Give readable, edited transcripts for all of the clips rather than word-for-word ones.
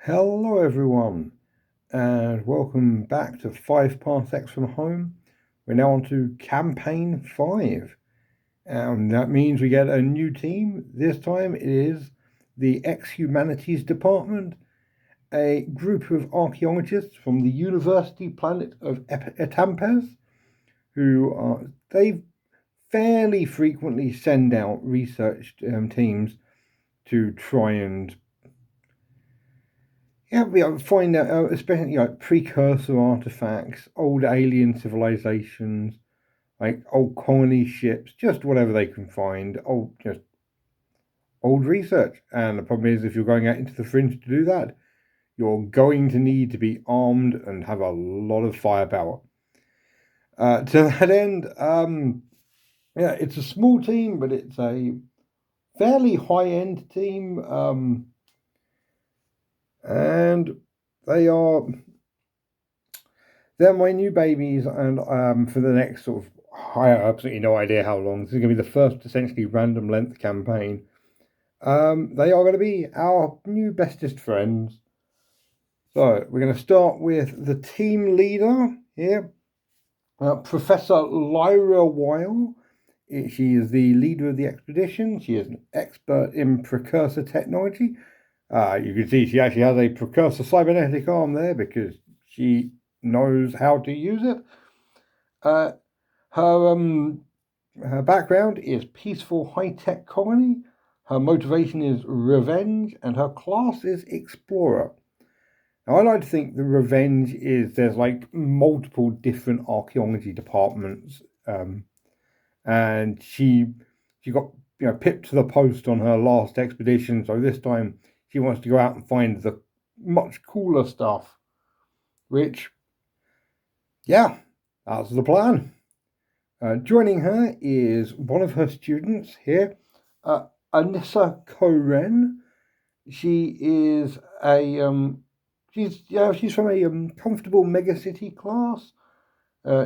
Hello everyone, and welcome back to 5 Parsecs from Home. We're now on to Campaign 5, and that means we get a new team. This time it is the Exhumanities Department, a group of archaeologists from the university planet of Etampes, they fairly frequently send out research teams to try and we find out, especially like precursor artifacts, old alien civilizations, like old colony ships, just whatever they can find, just old research. And the problem is, if you're going out into the fringe to do that, you're going to need to be armed and have a lot of firepower. To that end, it's a small team, but it's a fairly high-end team, and they are they're my new babies, and for the next sort of, I have absolutely no idea how long. This is going to be the first essentially random length campaign. They are going to be our new bestest friends. So we're going to start with the team leader here, Professor Lyra Weil. She is the leader of the expedition. She is an expert in precursor technology. You can see she actually has a precursor cybernetic arm there because she knows how to use it. Uh, her background is peaceful high-tech colony. Her motivation is revenge, and her class is explorer. Now, I like to think the revenge is there's like multiple different archaeology departments, and she got pipped to the post on her last expedition. So this time she wants to go out and find the much cooler stuff, which that's the plan. Joining her is one of her students here, Anissa Koren. She is she's from a comfortable megacity class.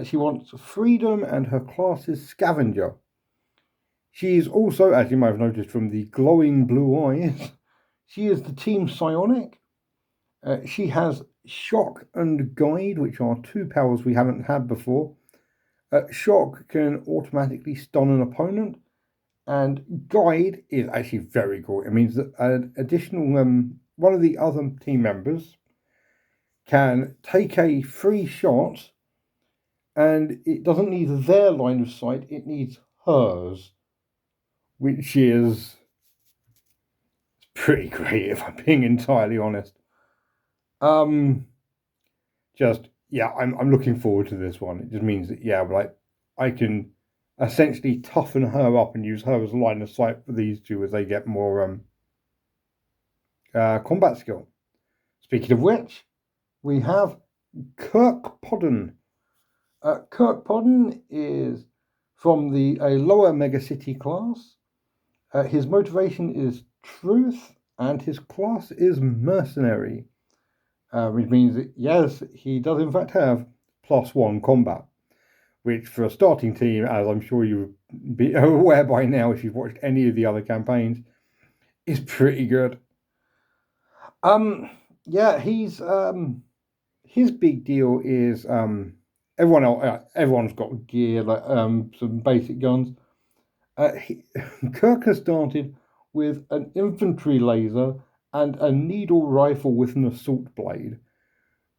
She wants freedom, and her class is scavenger. She's also, as you might have noticed from the glowing blue eyes, she is the team psionic. She has shock and guide, which are two powers we haven't had before. Shock can automatically stun an opponent, and guide is actually very cool. It means that an additional one of the other team members can take a free shot, and it doesn't need their line of sight; it needs hers, which is pretty great if I'm being entirely honest. Um, I'm looking forward to this one. It just means that like I can essentially toughen her up and use her as a line of sight for these two as they get more combat skill. Speaking of which, we have Kirk Podden. Kirk Podden is from a lower megacity class. His motivation is truth, and his class is mercenary, which means that yes, he does in fact have +1 combat, which for a starting team, as I'm sure you'll be aware by now if you've watched any of the other campaigns, is pretty good. He's his big deal is everyone's got gear like some basic guns. Kirk has started with an infantry laser and a needle rifle with an assault blade,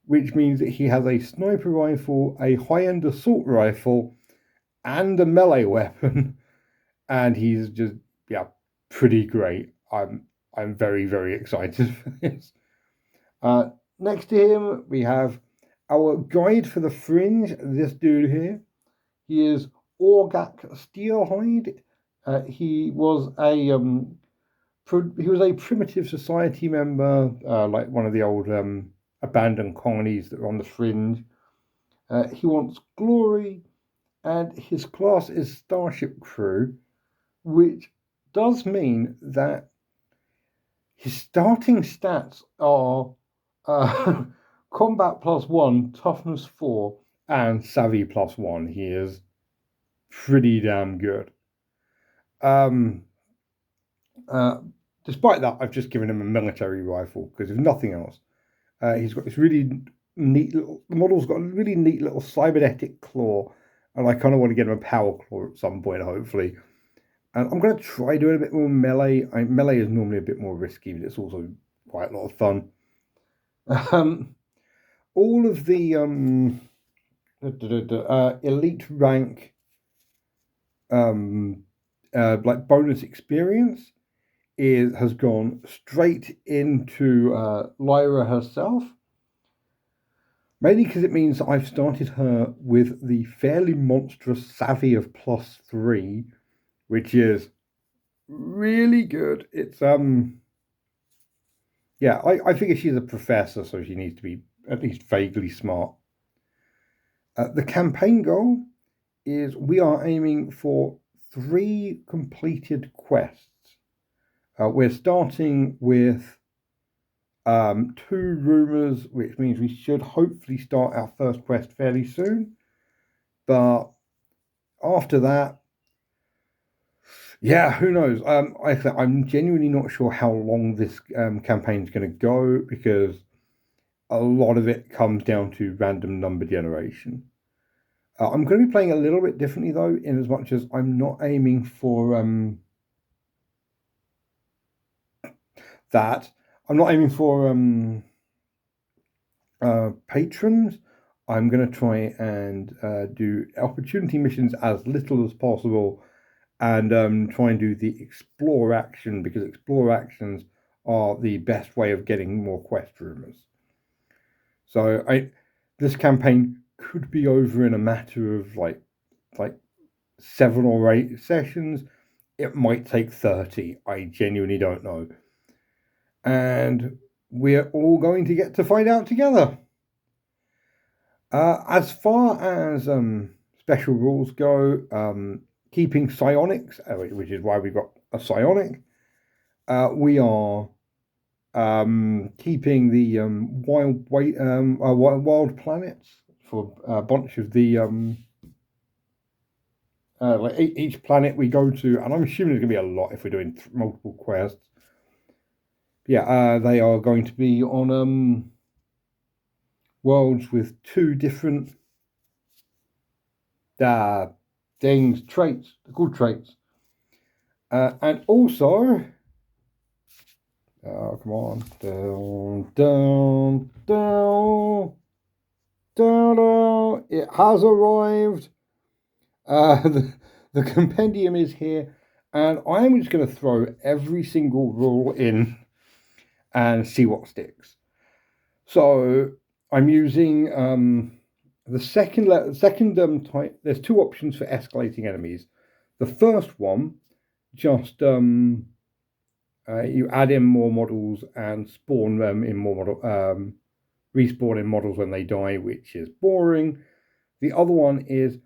which means that he has a sniper rifle, a high-end assault rifle, and a melee weapon, and he's just pretty great. I'm very very excited for this. Next to him we have our guide for the fringe. This dude here, he is Orgak Steelhide. He was a primitive society member, like one of the old abandoned colonies that are on the fringe. He wants glory, and his class is Starship Crew, which does mean that his starting stats are combat +1, toughness 4, and savvy +1. He is pretty damn good. Um, uh, Despite that, I've just given him a military rifle because if nothing else, he's got this really neat little. The model's got a really neat little cybernetic claw, and I kind of want to get him a power claw at some point, hopefully. And I'm going to try doing a bit more melee. Melee is normally a bit more risky, but it's also quite a lot of fun. All of the elite rank like bonus experience has gone straight into Lyra herself. Mainly because it means that I've started her with the fairly monstrous savvy of +3, which is really good. It's yeah, I figure she's a professor, so she needs to be at least vaguely smart. The campaign goal is we are aiming for 3 completed quests. We're starting with 2 rumors, which means we should hopefully start our first quest fairly soon. But after that, yeah, who knows? I'm genuinely not sure how long this campaign is going to go because a lot of it comes down to random number generation. I'm going to be playing a little bit differently though, in as much as I'm not aiming for that. I'm not aiming for patrons. I'm going to try and do opportunity missions as little as possible, and try and do the explore action because explore actions are the best way of getting more quest rumors. So this campaign could be over in a matter of like 7 or 8 sessions. It might take 30. I genuinely don't know. And we're all going to get to find out together. As far as special rules go, keeping psionics, which is why we got a psionic, we are keeping the wild planets for a bunch of the like each planet we go to, and I'm assuming there's going to be a lot if we're doing multiple quests. Yeah, they are going to be on worlds with 2 different things, traits. They're called traits. And also, come on, down. It has arrived. The compendium is here, and I'm just going to throw every single rule in and see what sticks. So I'm using the second type. There's 2 options for escalating enemies. The first one, just you add in more models and spawn them in more respawn in models when they die, which is boring. The other one is,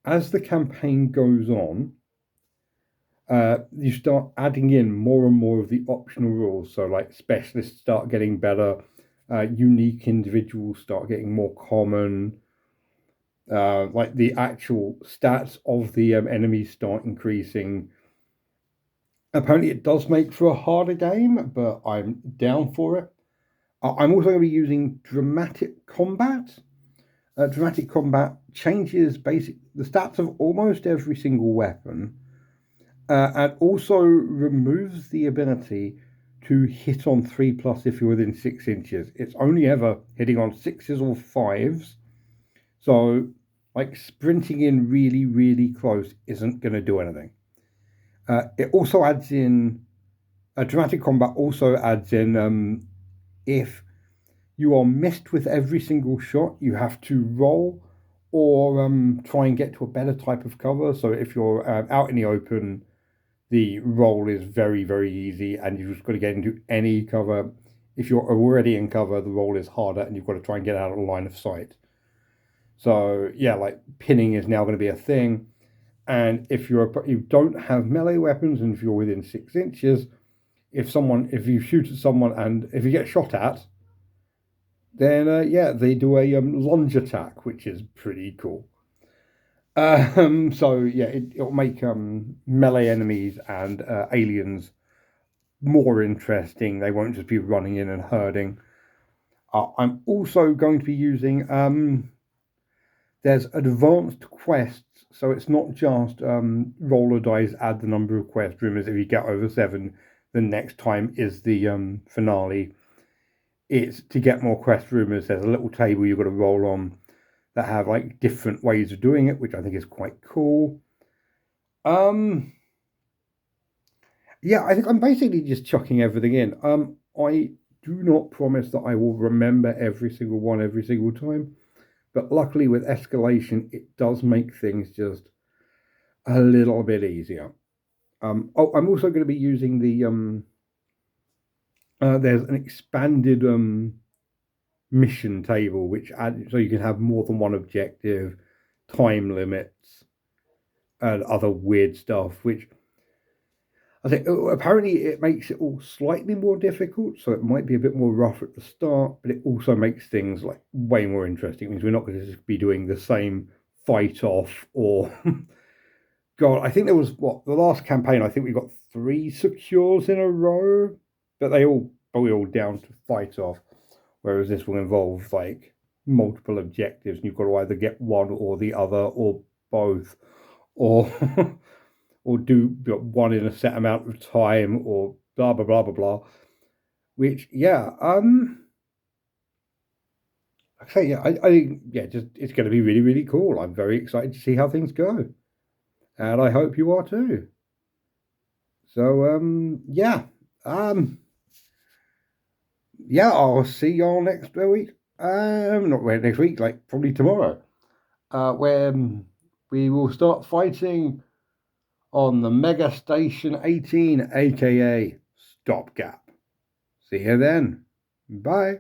as the campaign goes on, you start adding in more and more of the optional rules. So like specialists start getting better, unique individuals start getting more common, like the actual stats of the enemies start increasing. Apparently it does make for a harder game, but I'm down for it. I'm also going to be using dramatic combat. Dramatic combat changes the stats of almost every single weapon, and also removes the ability to hit on 3+ if you're within 6 inches. It's only ever hitting on 6s or 5s. So, like, sprinting in really, really close isn't going to do anything. It also adds in dramatic combat. Also adds in if you are missed with every single shot, you have to roll or try and get to a better type of cover. So if you're out in the open, the roll is very, very easy, and you've just got to get into any cover. If you're already in cover, the roll is harder, and you've got to try and get out of the line of sight. So yeah, like pinning is now going to be a thing. And if you don't have melee weapons, and if you're within 6 inches, if you shoot at someone and if you get shot at, then yeah, they do a lunge attack, which is pretty cool. So yeah, it'll make melee enemies and aliens more interesting. They won't just be running in and herding. I'm also going to be using there's advanced quests, so it's not just roll a dice, add the number of quest rumors. If you get over 7, the next time is the finale. It's to get more quest rumors. There's a little table you've got to roll on that have like different ways of doing it, which I think is quite cool. Yeah, I think I'm basically just chucking everything in. I do not promise that I will remember every single one every single time, but luckily with escalation, it does make things just a little bit easier. Oh, I'm also going to be using the there's an expanded mission table which adds so you can have more than one objective, time limits, and other weird stuff, which I think apparently it makes it all slightly more difficult, so it might be a bit more rough at the start, but it also makes things like way more interesting. It means we're not going to just be doing the same fight off or God, I think there was the last campaign. I think we got 3 secures in a row, but we all down to fight off. Whereas this will involve like multiple objectives, and you've got to either get one or the other, or both, or or do one in a set amount of time, or blah blah blah blah blah. Which I think just it's going to be really really cool. I'm very excited to see how things go, and I hope you are too. So I'll see y'all next week. Not next week, like probably tomorrow. When we will start fighting on the Mega Station 18, aka Stopgap. See you then. Bye.